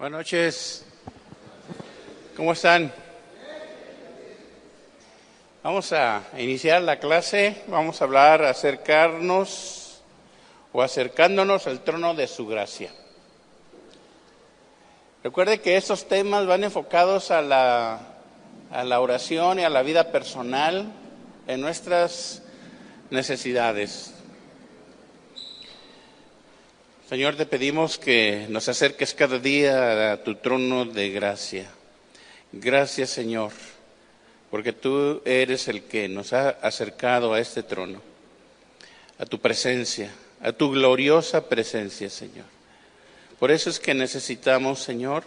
Buenas noches. ¿Cómo están? Vamos a iniciar la clase. Vamos a hablar, acercándonos al trono de su gracia. Recuerde que estos temas van enfocados a la oración y a la vida personal en nuestras necesidades. Señor, te pedimos que nos acerques cada día a tu trono de gracia. Gracias, Señor, porque tú eres el que nos ha acercado a este trono, a tu presencia, a tu gloriosa presencia, Señor. Por eso es que necesitamos, Señor,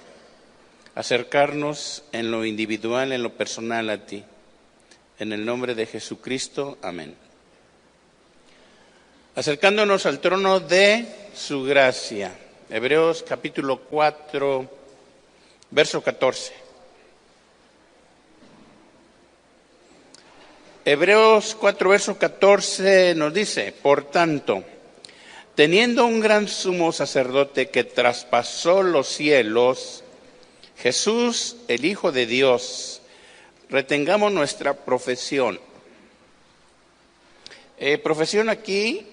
acercarnos en lo individual, en lo personal a ti. En el nombre de Jesucristo, amén. Acercándonos al trono de su gracia. Hebreos capítulo 4, verso 14. Hebreos 4, verso 14 nos dice: por tanto, teniendo un gran sumo sacerdote que traspasó los cielos, Jesús, el Hijo de Dios, retengamos nuestra profesión. Profesión aquí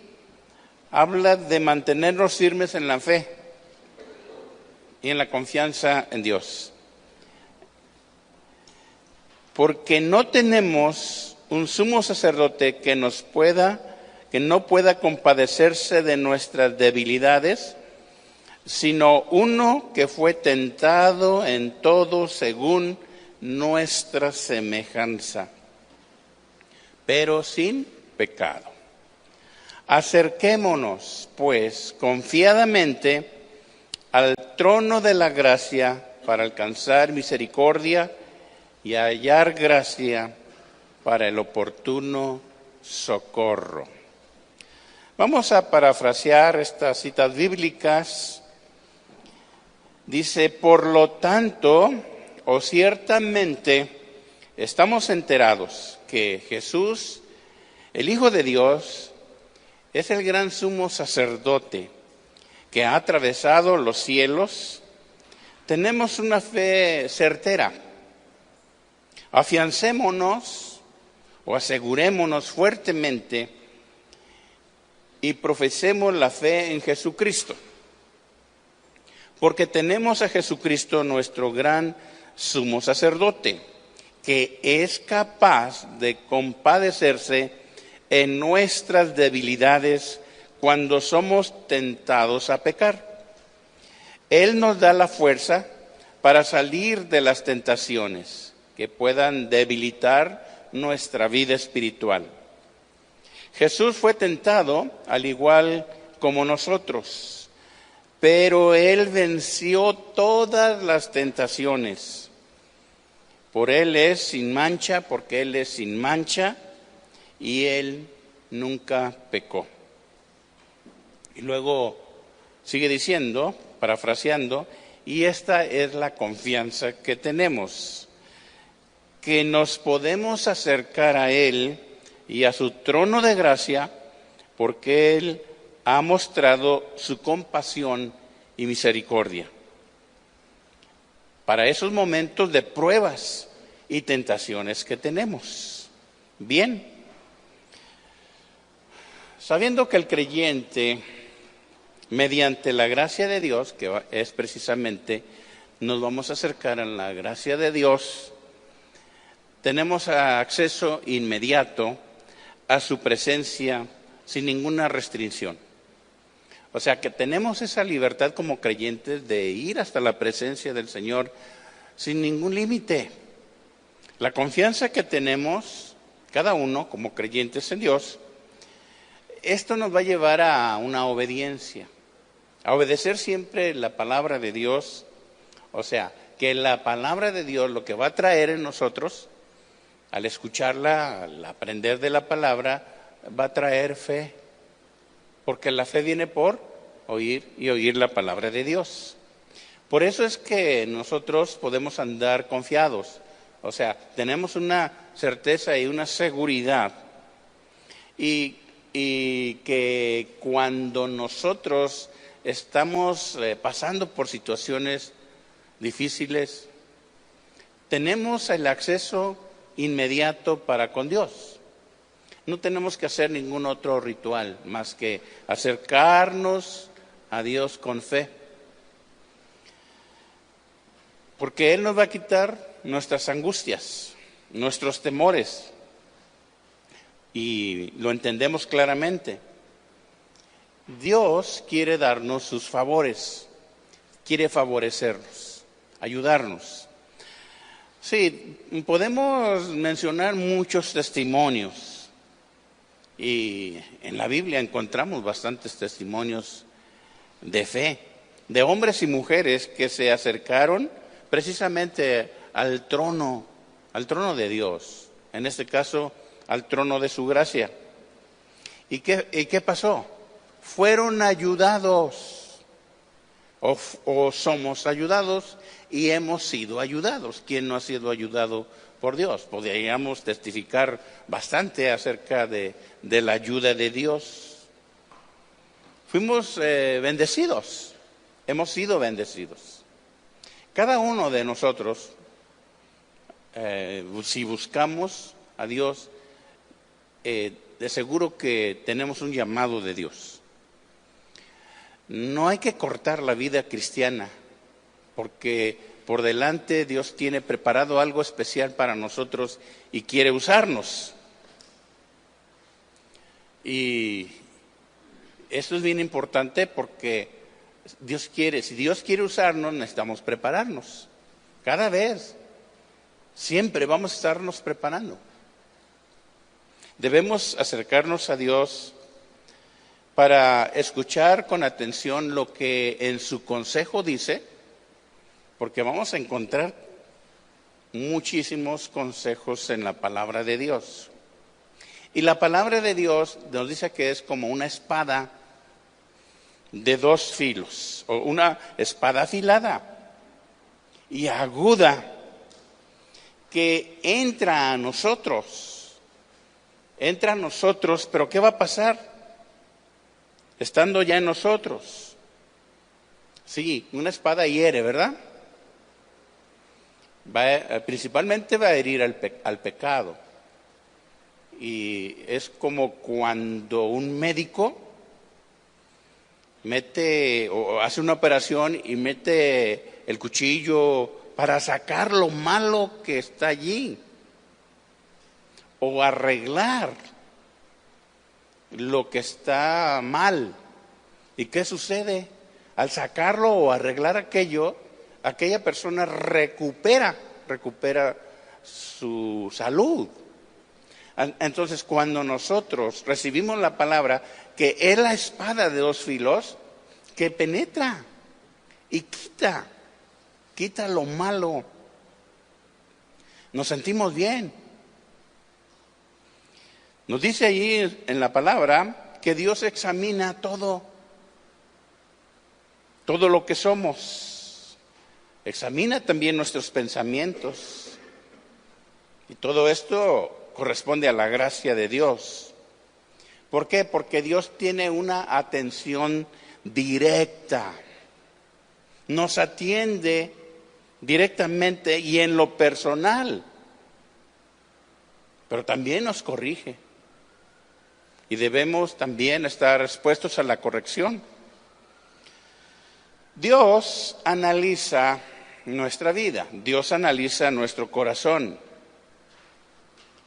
habla de mantenernos firmes en la fe y en la confianza en Dios. Porque no tenemos un sumo sacerdote que no pueda compadecerse de nuestras debilidades, sino uno que fue tentado en todo según nuestra semejanza, pero sin pecado. Acerquémonos, pues, confiadamente al trono de la gracia para alcanzar misericordia y hallar gracia para el oportuno socorro. Vamos a parafrasear estas citas bíblicas. Dice: por lo tanto, o ciertamente, estamos enterados que Jesús, el Hijo de Dios, es el gran sumo sacerdote que ha atravesado los cielos. Tenemos una fe certera. Afiancémonos o asegurémonos fuertemente y profesemos la fe en Jesucristo. Porque tenemos a Jesucristo, nuestro gran sumo sacerdote, que es capaz de compadecerse en nuestras debilidades cuando somos tentados a pecar. Él nos da la fuerza para salir de las tentaciones que puedan debilitar nuestra vida espiritual. Jesús fue tentado al igual como nosotros, pero Él venció todas las tentaciones. Porque Él es sin mancha, y Él nunca pecó. Y luego sigue diciendo, parafraseando: y esta es la confianza que tenemos, que nos podemos acercar a Él y a su trono de gracia, porque Él ha mostrado su compasión y misericordia para esos momentos de pruebas y tentaciones que tenemos. Bien, sabiendo que el creyente, mediante la gracia de Dios, que es precisamente, nos vamos a acercar a la gracia de Dios, tenemos acceso inmediato a su presencia sin ninguna restricción. O sea que tenemos esa libertad como creyentes de ir hasta la presencia del Señor sin ningún límite. La confianza que tenemos cada uno como creyentes en Dios, esto nos va a llevar a una obediencia, a obedecer siempre la palabra de Dios. O sea, que la palabra de Dios lo que va a traer en nosotros, al escucharla, al aprender de la palabra, va a traer fe. Porque la fe viene por oír y oír la palabra de Dios. Por eso es que nosotros podemos andar confiados. O sea, tenemos una certeza y una seguridad. Y que cuando nosotros estamos pasando por situaciones difíciles, tenemos el acceso inmediato para con Dios. No tenemos que hacer ningún otro ritual más que acercarnos a Dios con fe. Porque Él nos va a quitar nuestras angustias, nuestros temores. Y lo entendemos claramente. Dios quiere darnos sus favores, quiere favorecernos, ayudarnos. Sí, podemos mencionar muchos testimonios y en la Biblia encontramos bastantes testimonios de fe, de hombres y mujeres que se acercaron precisamente al trono de Dios, en este caso al trono de su gracia. ¿Y qué pasó? Fueron ayudados o somos ayudados y hemos sido ayudados. ¿Quién no ha sido ayudado por Dios? Podríamos testificar bastante acerca de la ayuda de Dios. Fuimos bendecidos, hemos sido bendecidos. Cada uno de nosotros, si buscamos a Dios, de seguro que tenemos un llamado de Dios. No hay que cortar la vida cristiana, porque por delante Dios tiene preparado algo especial para nosotros y quiere usarnos. Y eso es bien importante porque si Dios quiere usarnos, necesitamos prepararnos. Cada vez, siempre vamos a estarnos preparando. Debemos acercarnos a Dios para escuchar con atención lo que en su consejo dice, porque vamos a encontrar muchísimos consejos en la palabra de Dios. Y la palabra de Dios nos dice que es como una espada de dos filos, o una espada afilada y aguda que entra a nosotros, pero ¿qué va a pasar? Estando ya en nosotros. Sí, una espada hiere, ¿verdad? Principalmente va a herir al pecado. Y es como cuando un médico mete o hace una operación y mete el cuchillo para sacar lo malo que está allí o arreglar lo que está mal. ¿Y qué sucede? Al sacarlo o arreglar aquello, aquella persona recupera su salud. Entonces, cuando nosotros recibimos la palabra, que es la espada de dos filos, que penetra y quita lo malo, nos sentimos bien. Nos dice allí en la palabra que Dios examina todo lo que somos. Examina también nuestros pensamientos. Y todo esto corresponde a la gracia de Dios. ¿Por qué? Porque Dios tiene una atención directa. Nos atiende directamente y en lo personal. Pero también nos corrige. Y debemos también estar expuestos a la corrección. Dios analiza nuestra vida, Dios analiza nuestro corazón.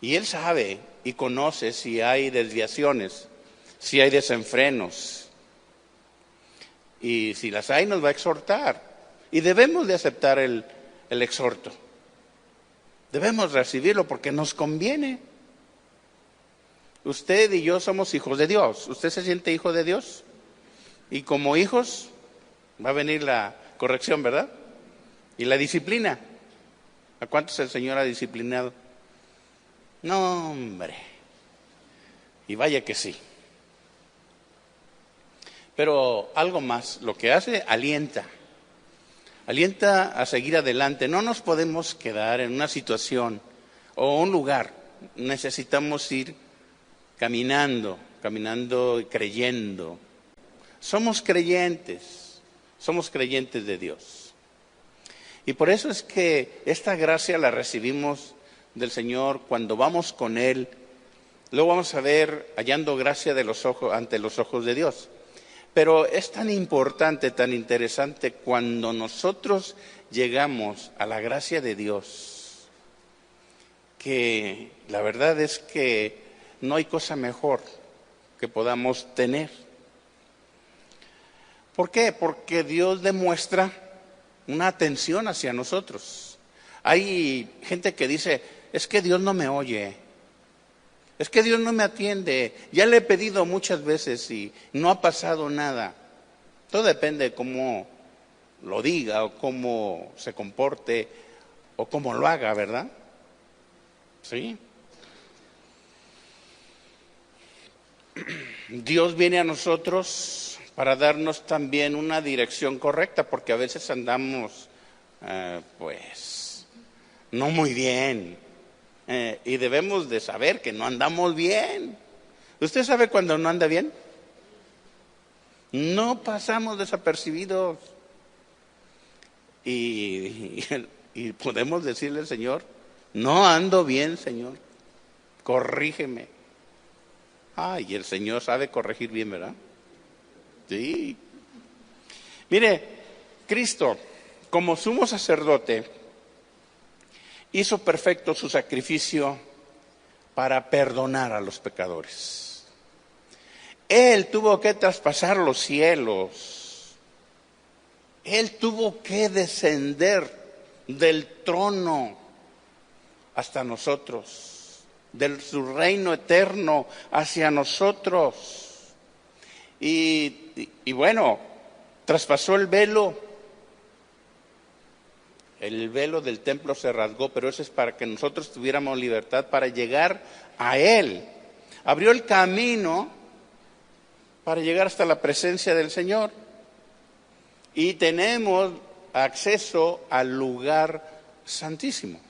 Y Él sabe y conoce si hay desviaciones, si hay desenfrenos. Y si las hay, nos va a exhortar. Y debemos de aceptar el exhorto. Debemos recibirlo porque nos conviene. Usted y yo somos hijos de Dios. ¿Usted se siente hijo de Dios? Y como hijos va a venir la corrección, ¿verdad? Y la disciplina. ¿A cuántos el Señor ha disciplinado? No, hombre. Y vaya que sí. Pero algo más, lo que hace, alienta a seguir adelante. No nos podemos quedar en una situación o un lugar. Necesitamos ir caminando y creyendo. Somos creyentes de Dios. Y por eso es que esta gracia la recibimos del Señor cuando vamos con Él. Luego vamos a ver hallando gracia de los ojos, ante los ojos de Dios. Pero es tan importante, tan interesante cuando nosotros llegamos a la gracia de Dios, que la verdad es que no hay cosa mejor que podamos tener. ¿Por qué? Porque Dios demuestra una atención hacia nosotros. Hay gente que dice, es que Dios no me oye, es que Dios no me atiende, ya le he pedido muchas veces y no ha pasado nada. Todo depende de cómo lo diga o cómo se comporte o cómo lo haga, ¿verdad? Sí. Dios viene a nosotros para darnos también una dirección correcta, porque a veces andamos, pues, no muy bien. Y debemos de saber que no andamos bien. ¿Usted sabe cuando no anda bien? No pasamos desapercibidos. Y podemos decirle al Señor, no ando bien, Señor, corrígeme. Y el Señor sabe corregir bien, ¿verdad? Sí. Mire, Cristo, como sumo sacerdote, hizo perfecto su sacrificio para perdonar a los pecadores. Él tuvo que traspasar los cielos. Él tuvo que descender del trono hasta nosotros, de su reino eterno hacia nosotros. Y bueno, traspasó el velo. El velo del templo se rasgó, pero eso es para que nosotros tuviéramos libertad para llegar a Él. Abrió el camino para llegar hasta la presencia del Señor. Y tenemos acceso al lugar santísimo.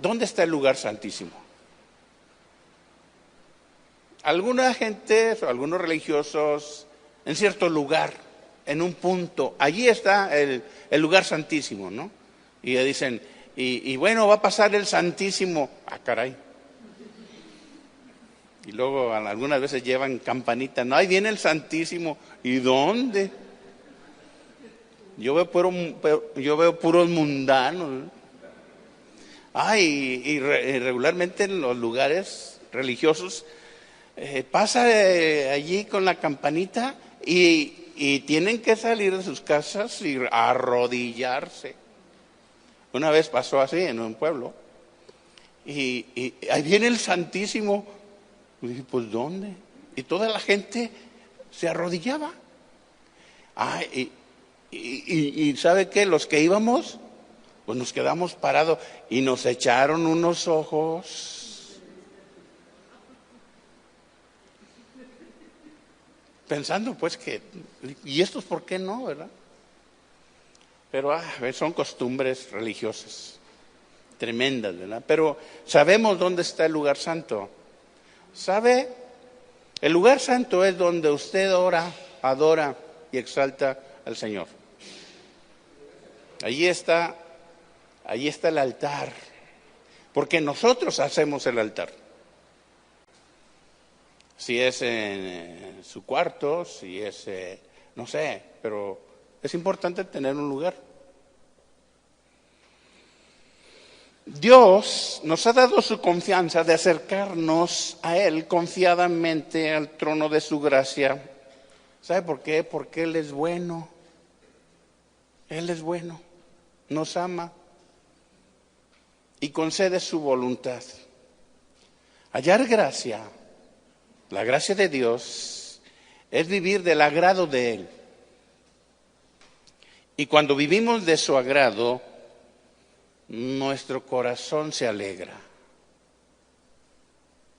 ¿Dónde está el lugar santísimo? Alguna gente, algunos religiosos, en cierto lugar, en un punto, allí está el lugar santísimo, ¿no? Y dicen, y bueno, va a pasar el santísimo. Caray. Y luego algunas veces llevan campanita, no, ahí viene el santísimo. ¿Y dónde? Yo veo puros mundanos. Y regularmente en los lugares religiosos pasa allí con la campanita y tienen que salir de sus casas y arrodillarse. Una vez pasó así en un pueblo y ahí viene el Santísimo. Y dije, pues ¿dónde? Y toda la gente se arrodillaba. Y ¿sabe qué? Los que íbamos, pues nos quedamos parados y nos echaron unos ojos. Pensando pues que, ¿y estos por qué no, verdad? Pero son costumbres religiosas tremendas, ¿verdad? Pero sabemos dónde está el lugar santo. ¿Sabe? El lugar santo es donde usted ora, adora y exalta al Señor. Allí está el altar, porque nosotros hacemos el altar. Si es en su cuarto, si es, no sé, pero es importante tener un lugar. Dios nos ha dado su confianza de acercarnos a Él confiadamente al trono de su gracia. ¿Sabe por qué? Porque Él es bueno. Él es bueno, nos ama y concede su voluntad. Hallar gracia, la gracia de Dios, es vivir del agrado de Él. Y cuando vivimos de su agrado, nuestro corazón se alegra,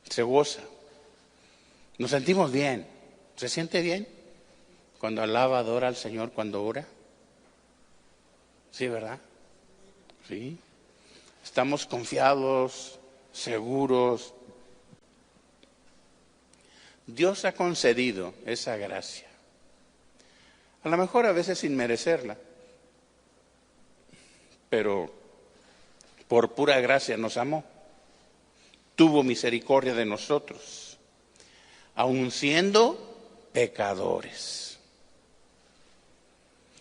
se goza, nos sentimos bien. ¿Se siente bien cuando alaba, adora al Señor, cuando ora? Sí, ¿verdad? Sí. Estamos confiados, seguros. Dios ha concedido esa gracia. A lo mejor a veces sin merecerla, pero por pura gracia nos amó. Tuvo misericordia de nosotros, aun siendo pecadores.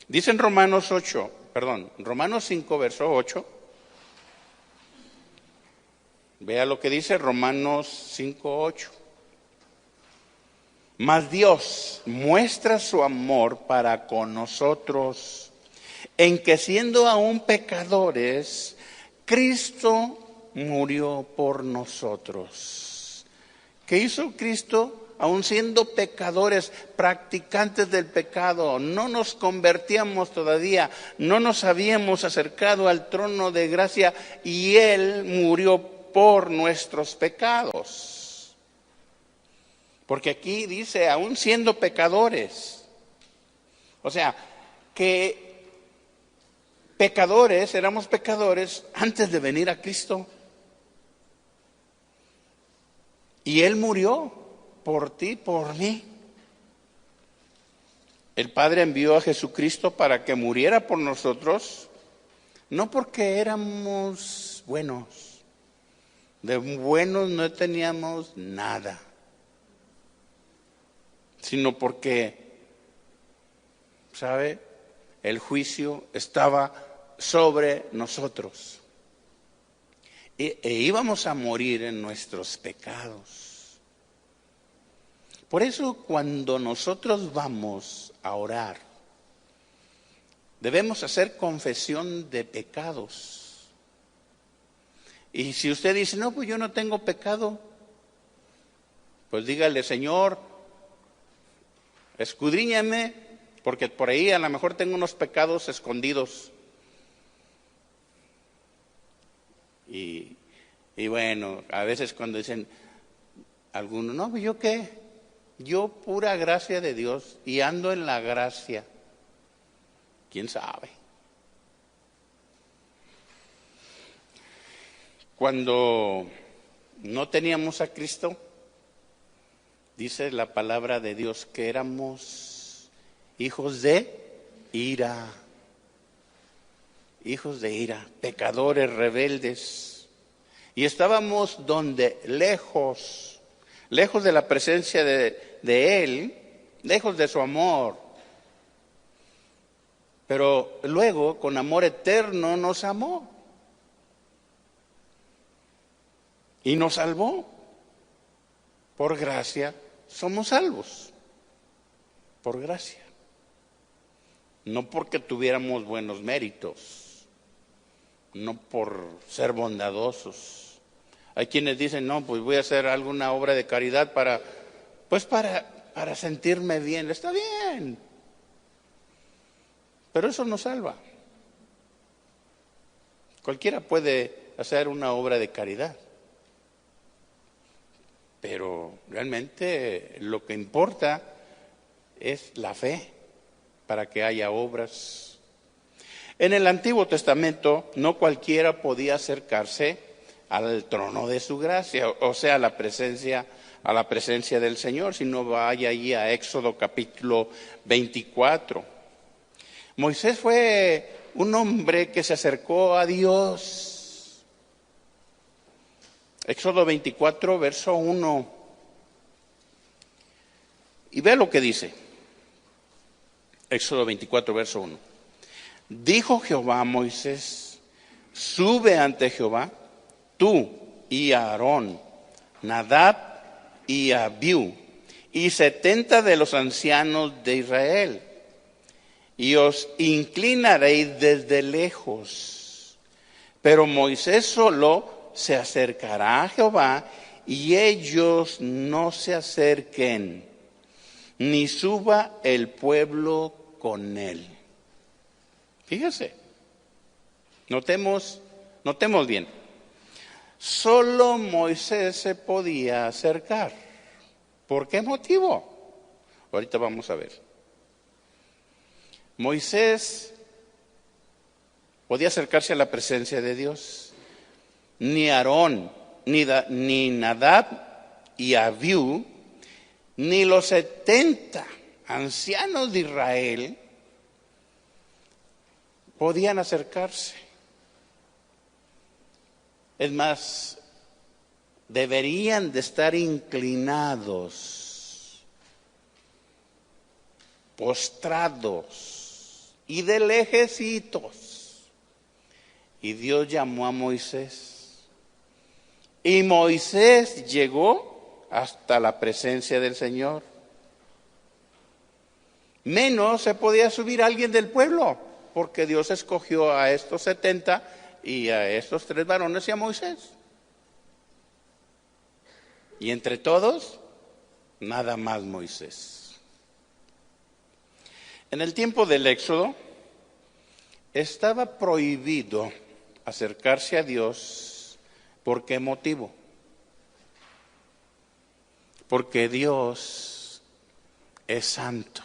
Dice en Romanos 5, verso 8. Vea lo que dice Romanos 5, 8. Mas Dios muestra su amor para con nosotros, en que siendo aún pecadores, Cristo murió por nosotros. ¿Qué hizo Cristo? Aún siendo pecadores, practicantes del pecado, no nos convertíamos todavía, no nos habíamos acercado al trono de gracia y Él murió por nuestros pecados. Porque aquí dice, aún siendo pecadores. O sea, que éramos pecadores antes de venir a Cristo. Y Él murió por ti, por mí. El Padre envió a Jesucristo para que muriera por nosotros, no porque éramos buenos. De buenos no teníamos nada, sino porque, ¿sabe? El juicio estaba sobre nosotros. E íbamos a morir en nuestros pecados. Por eso cuando nosotros vamos a orar, debemos hacer confesión de pecados. Y si usted dice, no, pues yo no tengo pecado, pues dígale, Señor, escudriñame, porque por ahí a lo mejor tengo unos pecados escondidos. Y bueno, a veces cuando dicen algunos, no, ¿yo qué? Yo pura gracia de Dios y ando en la gracia. ¿Quién sabe? Cuando no teníamos a Cristo, dice la palabra de Dios que éramos hijos de ira. Hijos de ira, pecadores rebeldes. Y estábamos donde lejos de la presencia de Él, lejos de su amor. Pero luego, con amor eterno, nos amó. Y nos salvó. Por gracia somos salvos. Por gracia. No porque tuviéramos buenos méritos. No por ser bondadosos. Hay quienes dicen, no, pues voy a hacer alguna obra de caridad para sentirme bien. Está bien. Pero eso no salva. Cualquiera puede hacer una obra de caridad. Pero realmente lo que importa es la fe para que haya obras. En el Antiguo Testamento no cualquiera podía acercarse al trono de su gracia, o sea, a la presencia del Señor, si no vaya allí a Éxodo capítulo 24. Moisés fue un hombre que se acercó a Dios. Éxodo 24, verso 1. Y ve lo que dice. Éxodo 24, verso 1. Dijo Jehová a Moisés, sube ante Jehová, tú y Aarón, Nadab y Abiú, y 70 de los ancianos de Israel, y os inclinaréis desde lejos. Pero Moisés solo se acercará a Jehová, y ellos no se acerquen, ni suba el pueblo con él. Fíjese, notemos bien. Solo Moisés se podía acercar. ¿Por qué motivo? Ahorita vamos a ver. Moisés podía acercarse a la presencia de Dios. Ni Aarón, ni Nadab y Abiú, ni los 70 ancianos de Israel podían acercarse. Es más, deberían de estar inclinados, postrados y de lejecitos. Y Dios llamó a Moisés. Y Moisés llegó hasta la presencia del Señor. Menos se podía subir alguien del pueblo, porque Dios escogió a estos 70 y a estos 3 varones y a Moisés. Y entre todos, nada más Moisés. En el tiempo del Éxodo, estaba prohibido acercarse a Dios. ¿Por qué motivo? Porque Dios es santo.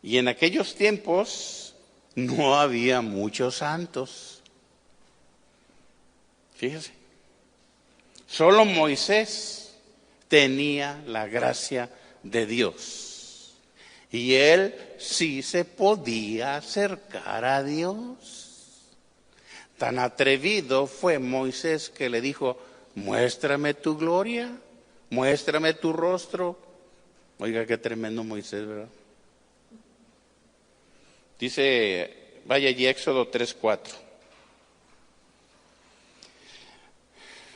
Y en aquellos tiempos no había muchos santos. Fíjese, solo Moisés tenía la gracia de Dios. Y él sí se podía acercar a Dios. Tan atrevido fue Moisés que le dijo: muéstrame tu gloria, muéstrame tu rostro. Oiga, qué tremendo Moisés, ¿verdad? Dice, vaya allí, Éxodo 3:4.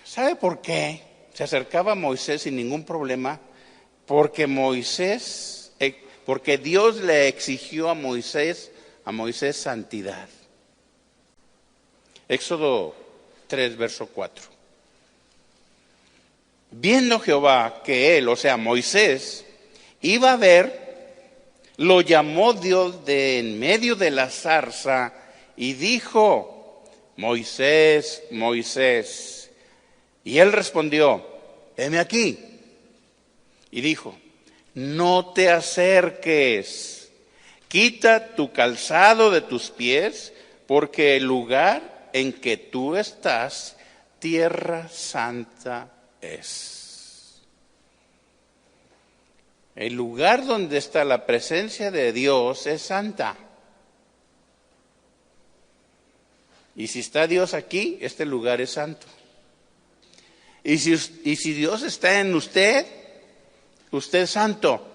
¿Sabe por qué se acercaba a Moisés sin ningún problema? Porque Dios le exigió a Moisés santidad. Éxodo 3, verso 4. Viendo Jehová que él, o sea, Moisés, iba a ver, lo llamó Dios de en medio de la zarza y dijo: Moisés, Moisés. Y él respondió: heme aquí. Y dijo: no te acerques, quita tu calzado de tus pies, porque el lugar en que tú estás, tierra santa es. El lugar donde está la presencia de Dios es santa. Y si está Dios aquí, este lugar es santo. Y si Dios está en usted, usted es santo.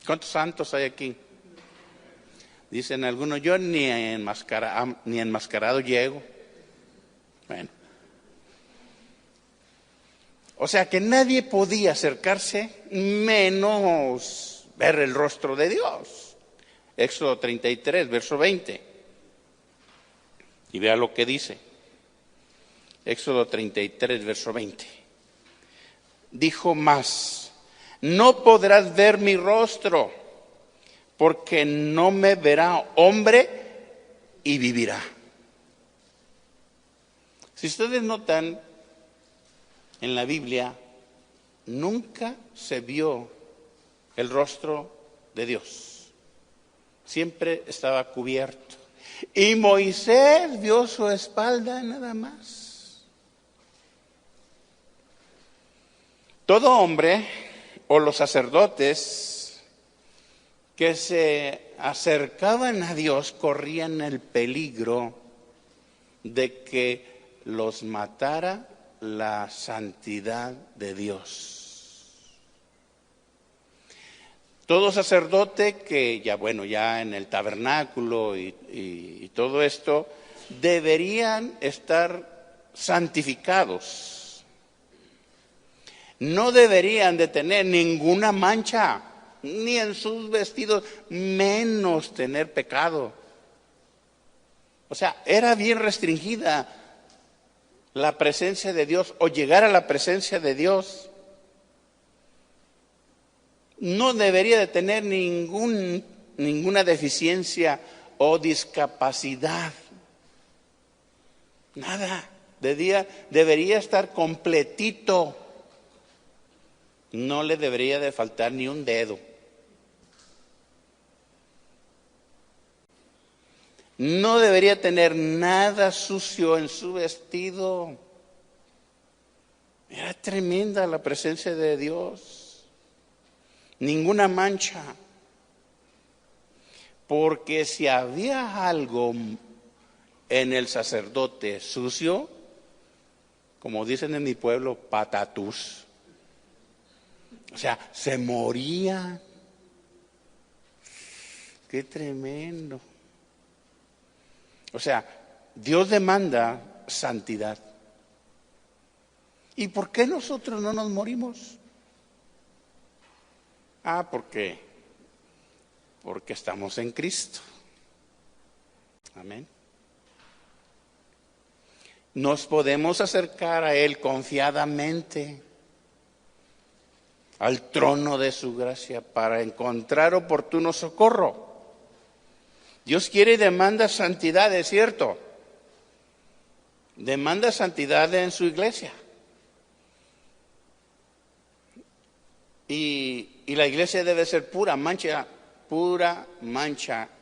¿Cuántos santos hay aquí? Dicen algunos: yo ni enmascarado llego. Bueno. O sea que nadie podía acercarse, menos ver el rostro de Dios. Éxodo 33, verso 20. Y vea lo que dice. Éxodo 33, verso 20. Dijo más: no podrás ver mi rostro, porque no me verá hombre y vivirá. Si ustedes notan, en la Biblia nunca se vio el rostro de Dios. Siempre estaba cubierto. Y Moisés vio su espalda nada más. Todo hombre o los sacerdotes que se acercaban a Dios corrían el peligro de que los matara la santidad de Dios. Todo sacerdote que ya en el tabernáculo y todo esto, deberían estar santificados. No deberían de tener ninguna mancha, ni en sus vestidos, menos tener pecado. O sea, era bien restringida la presencia de Dios o llegar a la presencia de Dios. No debería de tener ninguna deficiencia o discapacidad. Nada. Debería estar completito. No le debería de faltar ni un dedo. No debería tener nada sucio en su vestido. Era tremenda la presencia de Dios. Ninguna mancha. Porque si había algo en el sacerdote sucio, como dicen en mi pueblo, patatús. O sea, se moría. Qué tremendo. O sea, Dios demanda santidad. ¿Y por qué nosotros no nos morimos? Porque estamos en Cristo. Amén. Nos podemos acercar a Él confiadamente, al trono de su gracia, para encontrar oportuno socorro. Dios quiere y demanda santidad, es cierto. Demanda santidad en su iglesia. Y la iglesia debe ser pura mancha,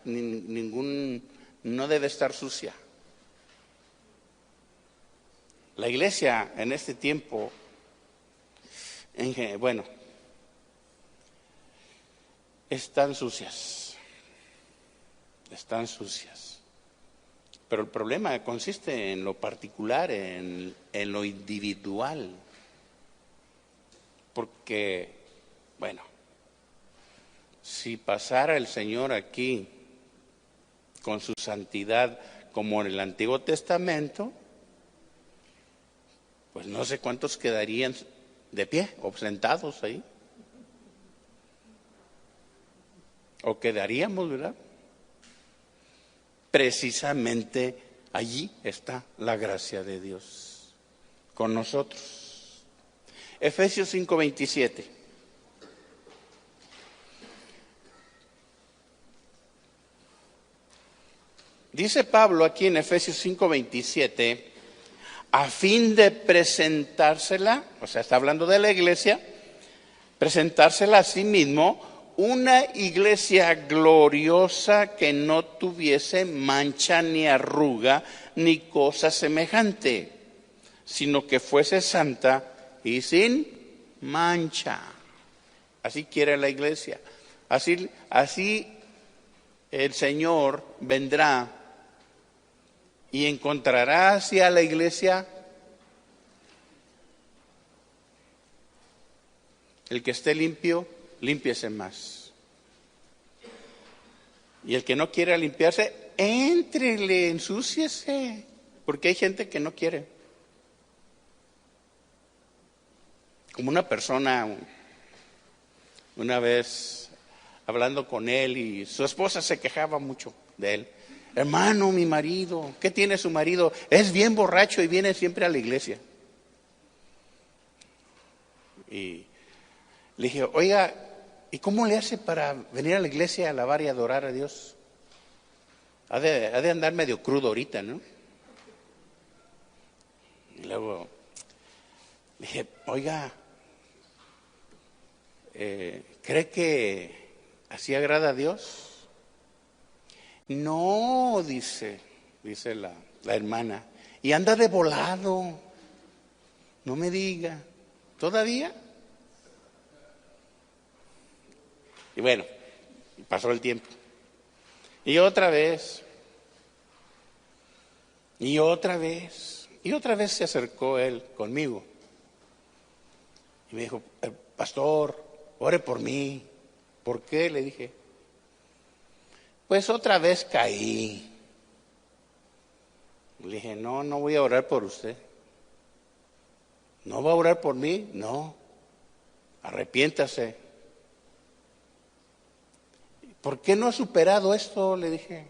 no debe estar sucia. La iglesia en este tiempo, están sucias. Pero el problema consiste en lo particular, en lo individual. Porque, si pasara el Señor aquí con su santidad como en el Antiguo Testamento, pues no sé cuántos quedarían de pie o sentados ahí. O quedaríamos, ¿verdad? Precisamente allí está la gracia de Dios con nosotros. Efesios 5:27. Dice Pablo aquí en Efesios 5:27, a fin de presentársela, o sea, está hablando de la iglesia, presentársela a sí mismo, una iglesia gloriosa que no tuviese mancha ni arruga ni cosa semejante, sino que fuese santa y sin mancha. Así quiere la iglesia. Así el Señor vendrá y encontrará hacia la iglesia el que esté limpio, límpiese más. Y el que no quiera limpiarse, éntrele, ensúciese, porque hay gente que no quiere. Como una persona, una vez hablando con él, y su esposa se quejaba mucho de él. Hermano, mi marido, ¿qué tiene su marido? Es bien borracho y viene siempre a la iglesia. Y le dije, oiga, ¿y cómo le hace para venir a la iglesia a alabar y adorar a Dios? Ha de andar medio crudo ahorita, ¿no? Y luego le dije, oiga, ¿cree que así agrada a Dios? No, dice la hermana, y anda de volado. No me diga, ¿todavía? Y bueno, pasó el tiempo. Y otra vez se acercó él conmigo. Y me dijo, pastor, ore por mí. ¿Por qué? Le dije. Pues otra vez caí. Le dije, no voy a orar por usted. ¿No va a orar por mí? No. Arrepiéntase. ¿Por qué no ha superado esto? Le dije.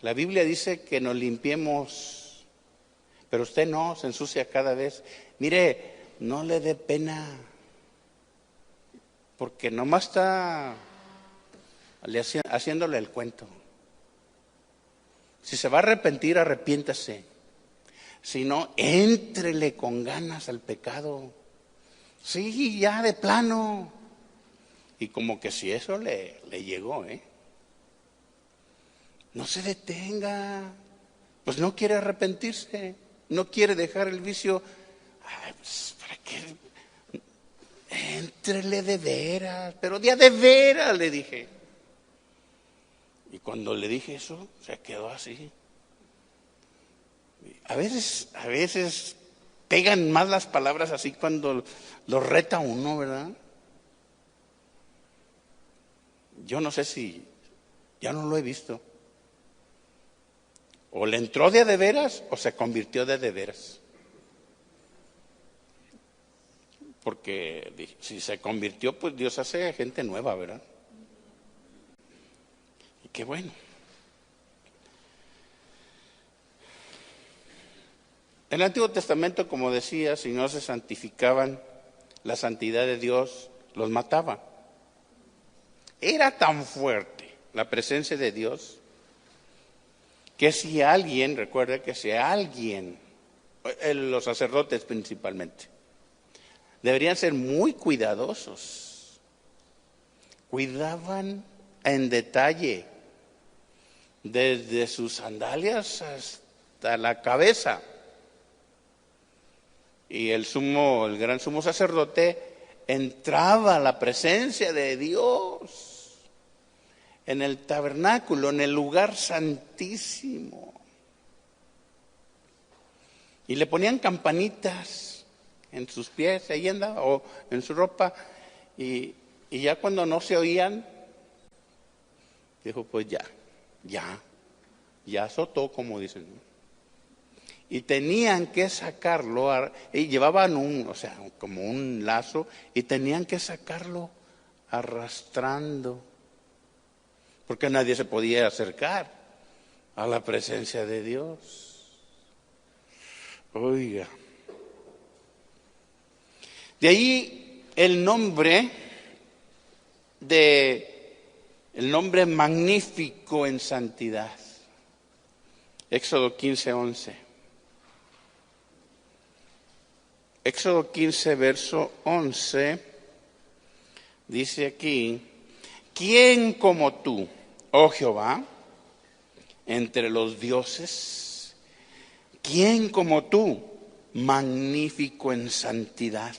La Biblia dice que nos limpiemos, pero usted no, se ensucia cada vez. Mire, no le dé pena, porque nomás está haciéndole el cuento. Si se va a arrepentir, arrepiéntase. Si no, éntrele con ganas al pecado. Sí, ya de plano. Y como que si eso le llegó, no se detenga. Pues no quiere arrepentirse, no quiere dejar el vicio. Pues, ¿para qué? Éntrele de veras, pero de veras, le dije. cuando le dije eso, se quedó así. A veces pegan más las palabras así cuando lo reta uno, ¿verdad? Yo no sé si, ya no lo he visto. O le entró de veras o se convirtió de veras. Porque si se convirtió, pues Dios hace gente nueva, ¿verdad? Y qué bueno. En el Antiguo Testamento, como decía, si no se santificaban, la santidad de Dios los mataba. Era tan fuerte la presencia de Dios que si alguien, recuerda que si alguien, los sacerdotes principalmente, deberían ser muy cuidadosos. Cuidaban en detalle, desde sus sandalias hasta la cabeza. Y el gran sumo sacerdote entraba a la presencia de Dios en el tabernáculo, en el lugar santísimo. Y le ponían campanitas en sus pies, ahí andaba, o en su ropa, y ya cuando no se oían, dijo, pues ya azotó, como dicen, ¿no? Y tenían que sacarlo, y llevaban como un lazo, y tenían que sacarlo arrastrando, porque nadie se podía acercar a la presencia de Dios. Oiga. De ahí el nombre magnífico en santidad. Éxodo 15:11. Éxodo 15, verso 11, dice aquí, ¿quién como tú, oh Jehová, entre los dioses? ¿Quién como tú, magnífico en santidad,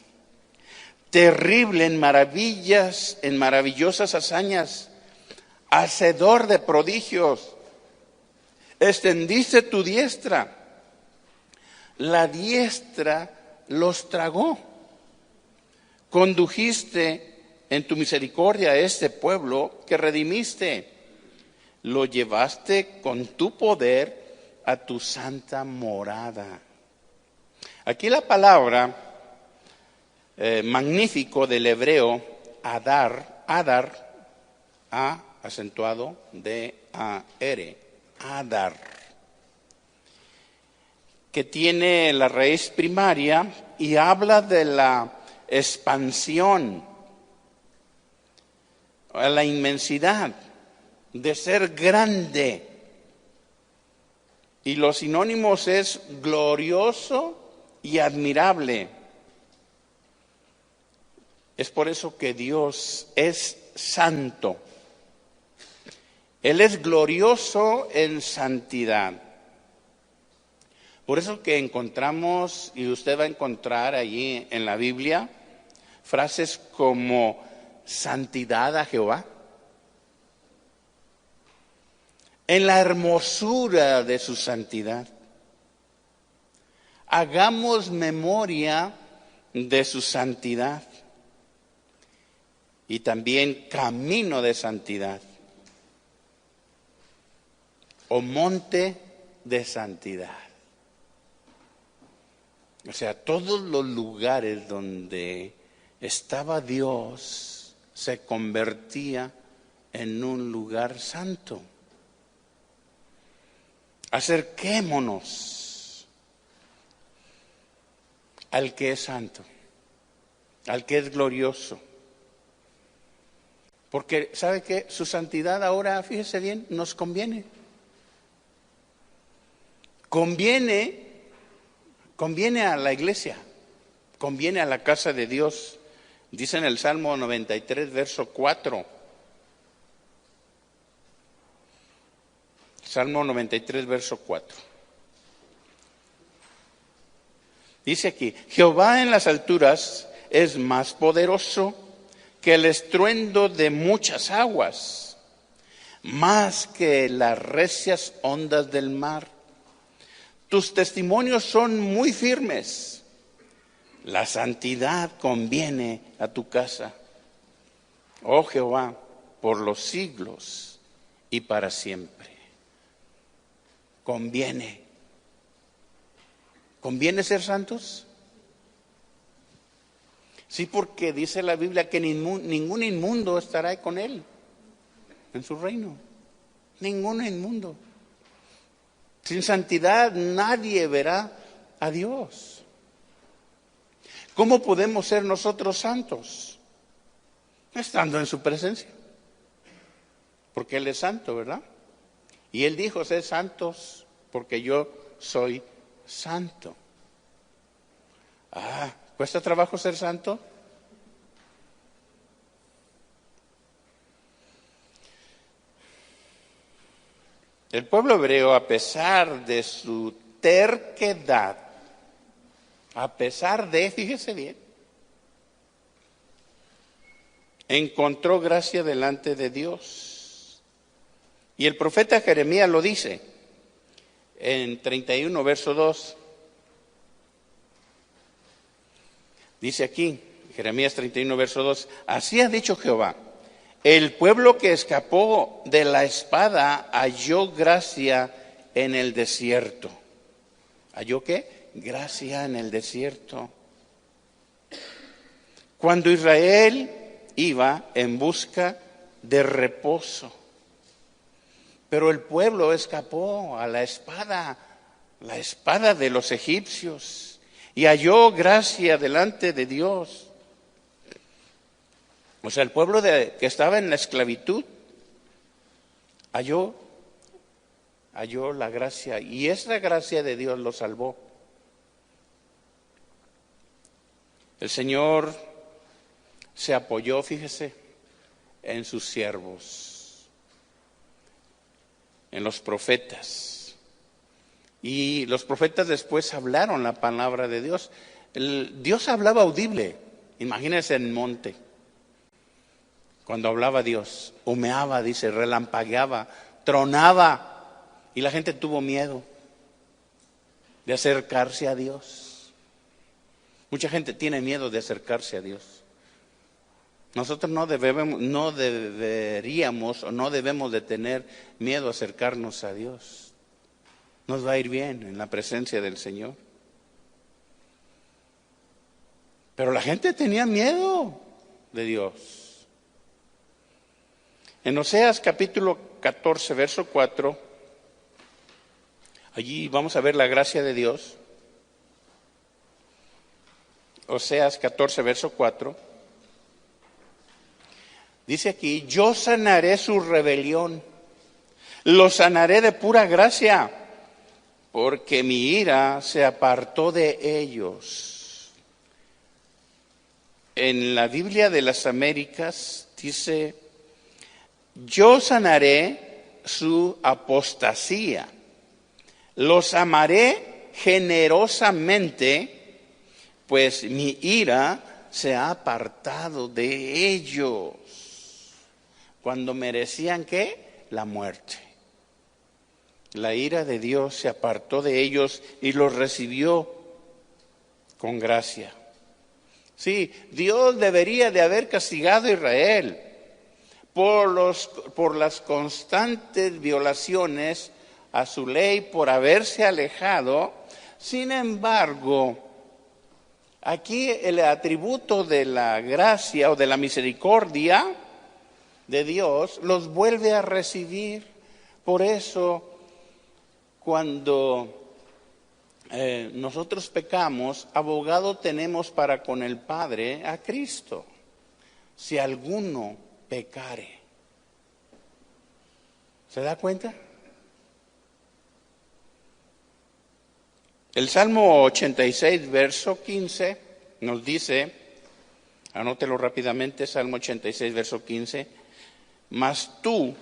terrible en maravillas, en maravillosas hazañas, hacedor de prodigios? Extendiste tu diestra, la diestra los tragó. Condujiste en tu misericordia a este pueblo que redimiste. Lo llevaste con tu poder a tu santa morada. Aquí la palabra magnífico del hebreo adar, A acentuado D-A-R, adar, que tiene la raíz primaria y habla de la expansión, a la inmensidad, de ser grande. Y los sinónimos es glorioso y admirable. Es por eso que Dios es santo. Él es glorioso en santidad. Por eso que encontramos, y usted va a encontrar allí en la Biblia, frases como santidad a Jehová. En la hermosura de su santidad. Hagamos memoria de su santidad. Y también camino de santidad. O monte de santidad. O sea, todos los lugares donde estaba Dios se convertía en un lugar santo. Acerquémonos al que es santo, al que es glorioso. Porque, ¿sabe qué? Su santidad ahora, fíjese bien, nos conviene. Conviene a la iglesia, conviene a la casa de Dios. Dice en el Salmo 93, verso 4. Salmo 93, verso 4. Dice aquí, Jehová en las alturas es más poderoso que el estruendo de muchas aguas. más que las recias ondas del mar. Tus testimonios son muy firmes. La santidad conviene a tu casa, oh Jehová, por los siglos y para siempre. Conviene. ¿Conviene ser santos? Sí, porque dice la Biblia que ningún inmundo estará con él en su reino. Ningún inmundo. Sin santidad nadie verá a Dios. ¿Cómo podemos ser nosotros santos? Estando en su presencia. Porque Él es santo, ¿verdad? Y Él dijo, sed santos porque yo soy santo. ¿Cuesta trabajo ser santo? El pueblo hebreo, a pesar de su terquedad, fíjese bien, encontró gracia delante de Dios. Y el profeta Jeremías lo dice en 31, verso 2. Dice aquí, Jeremías 31, verso 2, así ha dicho Jehová, el pueblo que escapó de la espada halló gracia en el desierto. ¿Halló qué? Gracia en el desierto. Cuando Israel iba en busca de reposo, pero el pueblo escapó a la espada de los egipcios. Y halló gracia delante de Dios. O sea, el pueblo que estaba en la esclavitud halló la gracia. Y esa gracia de Dios lo salvó. El Señor se apoyó, fíjese, en sus siervos, en los profetas. Y los profetas después hablaron la palabra de Dios. Dios hablaba audible. Imagínense en el monte. Cuando hablaba Dios, humeaba, dice, relampagueaba, tronaba. Y la gente tuvo miedo de acercarse a Dios. Mucha gente tiene miedo de acercarse a Dios. Nosotros no deberíamos o no debemos de tener miedo a acercarnos a Dios. Nos va a ir bien en la presencia del Señor. Pero la gente tenía miedo de Dios. En Oseas capítulo 14, verso 4, allí vamos a ver la gracia de Dios. Oseas 14, verso 4. Dice aquí, yo sanaré su rebelión, lo sanaré de pura gracia, porque mi ira se apartó de ellos. En la Biblia de las Américas dice, yo sanaré su apostasía, los amaré generosamente, pues mi ira se ha apartado de ellos. Cuando merecían ¿qué? La muerte. La ira de Dios se apartó de ellos y los recibió con gracia. Sí, Dios debería de haber castigado a Israel por las constantes violaciones a su ley, por haberse alejado. Sin embargo, aquí el atributo de la gracia o de la misericordia de Dios los vuelve a recibir. Por eso, cuando nosotros pecamos, abogado tenemos para con el Padre a Cristo, si alguno pecare. ¿Se da cuenta? El Salmo 86, verso 15, nos dice, anótelo rápidamente, Salmo 86, verso 15, mas tú,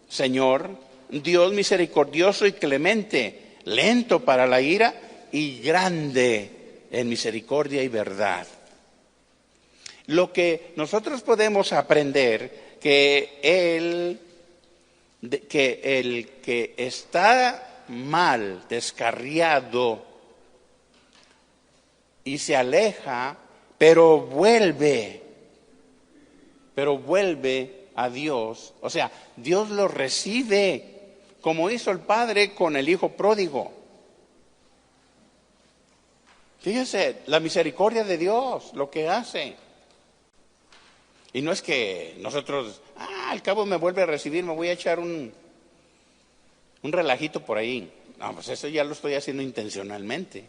Señor, Dios misericordioso y clemente, lento para la ira y grande en misericordia y verdad. Lo que nosotros podemos aprender, que Él que el que está mal, descarriado y se aleja, pero vuelve a Dios, o sea, Dios lo recibe, como hizo el padre con el hijo pródigo. Fíjese, la misericordia de Dios, lo que hace. Y no es que nosotros, al cabo me vuelve a recibir, me voy a echar un relajito por ahí. No, pues eso ya lo estoy haciendo intencionalmente.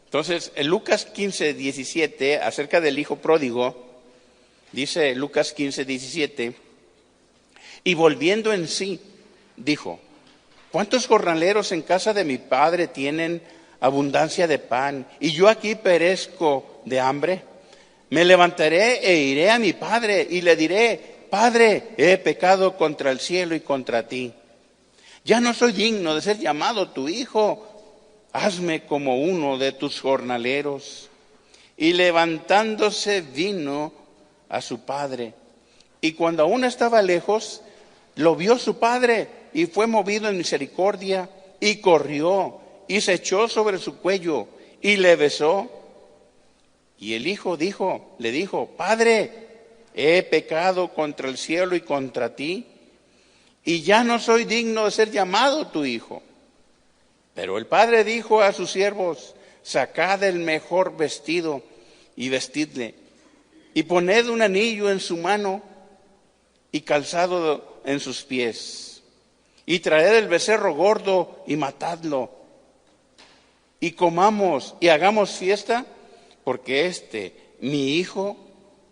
Entonces, en Lucas 15, 17, acerca del hijo pródigo, dice Lucas 15, 17, y volviendo en sí, dijo, ¿cuántos jornaleros en casa de mi padre tienen abundancia de pan y yo aquí perezco de hambre? Me levantaré e iré a mi padre y le diré, Padre, he pecado contra el cielo y contra ti. Ya no soy digno de ser llamado tu hijo. Hazme como uno de tus jornaleros. Y levantándose vino a su padre. Y cuando aún estaba lejos, lo vio su padre y fue movido en misericordia y corrió y se echó sobre su cuello y le besó. Y el hijo le dijo, Padre, he pecado contra el cielo y contra ti, y ya no soy digno de ser llamado tu hijo. Pero el padre dijo a sus siervos, sacad el mejor vestido y vestidle, y poned un anillo en su mano y calzado en sus pies, y traed el becerro gordo y matadlo, y comamos y hagamos fiesta, porque mi hijo,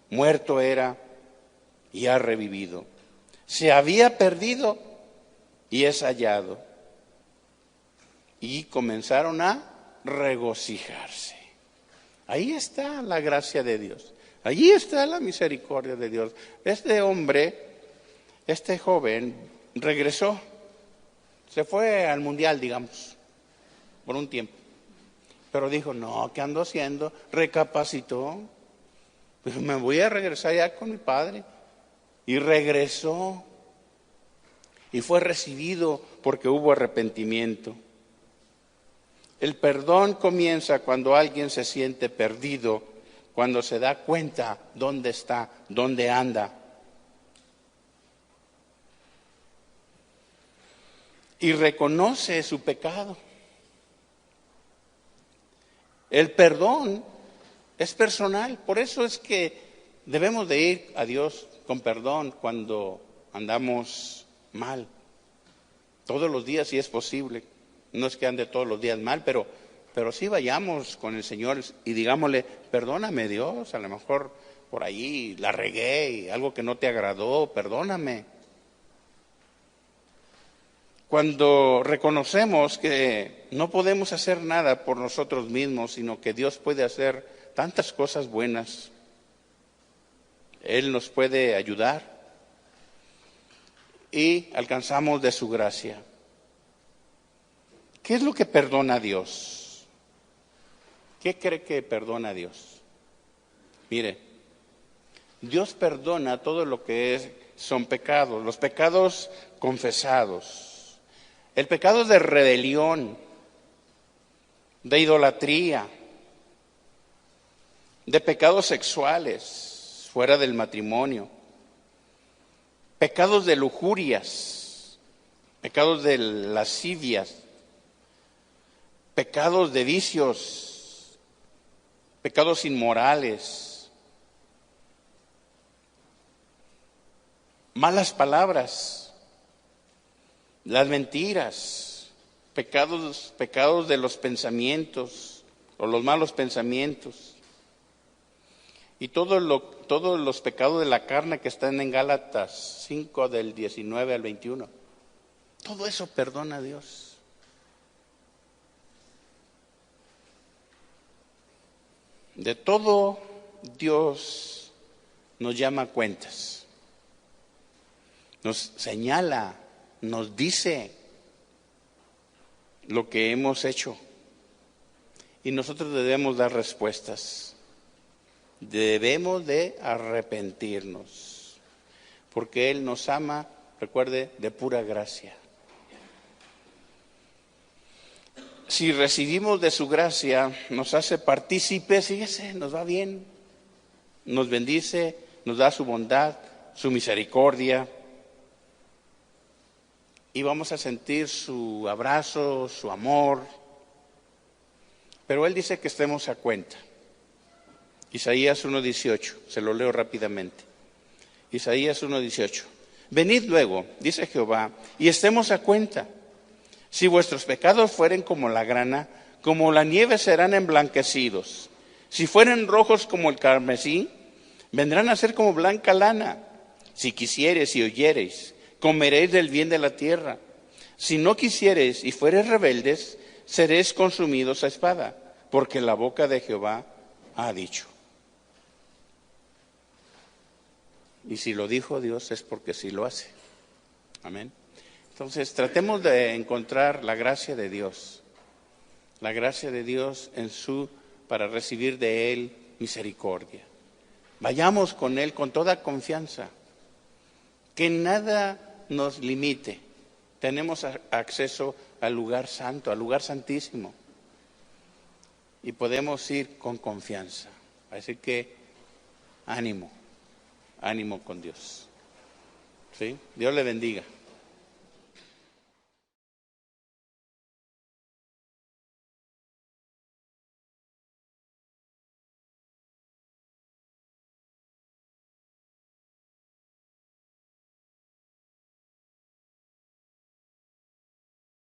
muerto era y ha revivido. Se había perdido y es hallado. Y comenzaron a regocijarse. Ahí está la gracia de Dios. Allí está la misericordia de Dios. Este hombre, este joven, regresó. Se fue al mundial, digamos, por un tiempo. Pero dijo, no, ¿qué ando haciendo? Recapacitó. Pues me voy a regresar ya con mi padre. Y regresó. Y fue recibido porque hubo arrepentimiento. El perdón comienza cuando alguien se siente perdido, cuando se da cuenta dónde está, dónde anda. Y reconoce su pecado. El perdón es personal, por eso es que debemos de ir a Dios con perdón cuando andamos mal. Todos los días si es posible. No es que ande todos los días mal, pero sí vayamos con el Señor y digámosle, perdóname Dios, a lo mejor por ahí la regué y algo que no te agradó, perdóname. Cuando reconocemos que no podemos hacer nada por nosotros mismos, sino que Dios puede hacer tantas cosas buenas, Él nos puede ayudar y alcanzamos de su gracia. ¿Qué es lo que perdona a Dios? ¿Qué cree que perdona a Dios? Mire, Dios perdona todo lo que son pecados, los pecados confesados. El pecado de rebelión, de idolatría, de pecados sexuales fuera del matrimonio, pecados de lujurias, pecados de lascivias, pecados de vicios, pecados inmorales, malas palabras, las mentiras, pecados de los pensamientos o los malos pensamientos y todos los pecados de la carne que están en Gálatas 5 del 19 al 21. Todo eso perdona a Dios. De todo Dios nos llama a cuentas, nos señala, nos dice lo que hemos hecho y nosotros debemos dar respuestas. Debemos de arrepentirnos porque Él nos ama recuerde, de pura gracia. Si recibimos de su gracia, nos hace partícipes, fíjese, nos va bien, nos bendice, nos da su bondad, su misericordia, y vamos a sentir su abrazo, su amor. Pero Él dice que estemos a cuenta. Isaías 1:18, se lo leo rápidamente. Isaías 1:18. Venid luego, dice Jehová, y estemos a cuenta. Si vuestros pecados fueren como la grana, como la nieve serán emblanquecidos. Si fueren rojos como el carmesí, vendrán a ser como blanca lana. Si quisiereis y oyereis, comeréis del bien de la tierra. Si no quisiereis y fuereis rebeldes, seréis consumidos a espada, porque la boca de Jehová ha dicho. Y si lo dijo Dios es porque sí lo hace. Amén. Entonces tratemos de encontrar la gracia de Dios. La gracia de Dios para recibir de Él misericordia. Vayamos con Él con toda confianza. Que nada nos limite. Tenemos acceso al lugar santo, al lugar santísimo. Y podemos ir con confianza. Así que ánimo con Dios. ¿Sí? Dios le bendiga.